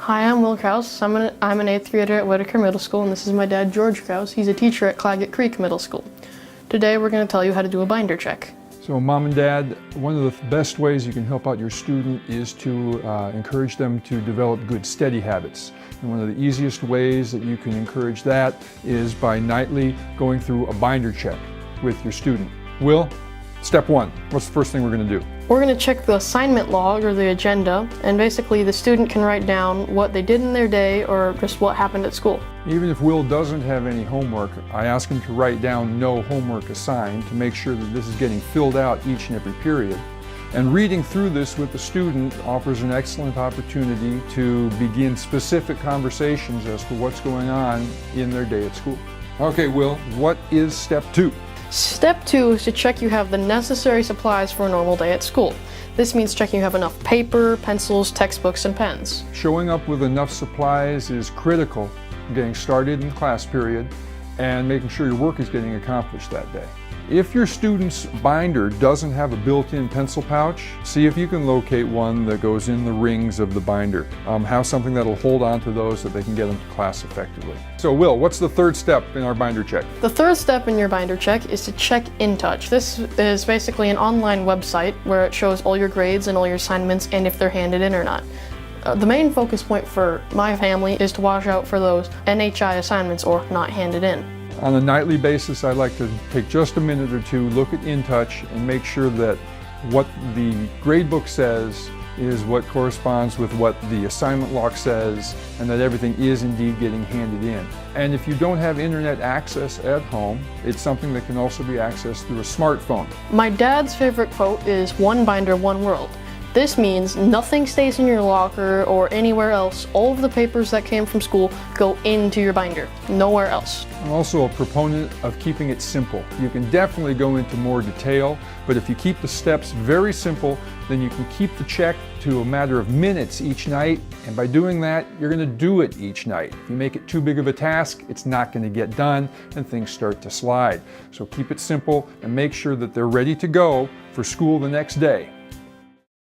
Hi, I'm Will Krause. I'm an 8th grader at Whitaker Middle School, and this is my dad, George Krause. He's a teacher at Claggett Creek Middle School. Today we're going to tell you how to do a binder check. So Mom and Dad, one of the best ways you can help out your student is to encourage them to develop good study habits. And one of the easiest ways that you can encourage that is by nightly going through a binder check with your student. Will, step one, what's the first thing we're going to do? We're going to check the assignment log or the agenda, and basically the student can write down what they did in their day or just what happened at school. Even if Will doesn't have any homework, I ask him to write down no homework assigned to make sure that this is getting filled out each and every period. And reading through this with the student offers an excellent opportunity to begin specific conversations as to what's going on in their day at school. Okay, Will, what is step two? Step 2 is to check you have the necessary supplies for a normal day at school. This means checking you have enough paper, pencils, textbooks, and pens. Showing up with enough supplies is critical in getting started in the class period and making sure your work is getting accomplished that day. If your student's binder doesn't have a built-in pencil pouch, see if you can locate one that goes in the rings of the binder. Have something that'll hold on to those so they can get them to class effectively. So Will, what's the third step in our binder check? The third step in your binder check is to check InTouch. This is basically an online website where it shows all your grades and all your assignments and if they're handed in or not. The main focus point for my family is to watch out for those NHI assignments or not handed in. On a nightly basis, I like to take just a minute or two, look at InTouch, and make sure that what the gradebook says is what corresponds with what the assignment log says, and that everything is indeed getting handed in. And if you don't have internet access at home, it's something that can also be accessed through a smartphone. My dad's favorite quote is "One binder, one world." This means nothing stays in your locker or anywhere else. All of the papers that came from school go into your binder, nowhere else. I'm also a proponent of keeping it simple. You can definitely go into more detail, but if you keep the steps very simple, then you can keep the check to a matter of minutes each night, and by doing that, you're going to do it each night. If you make it too big of a task, it's not going to get done, and things start to slide. So keep it simple and make sure that they're ready to go for school the next day.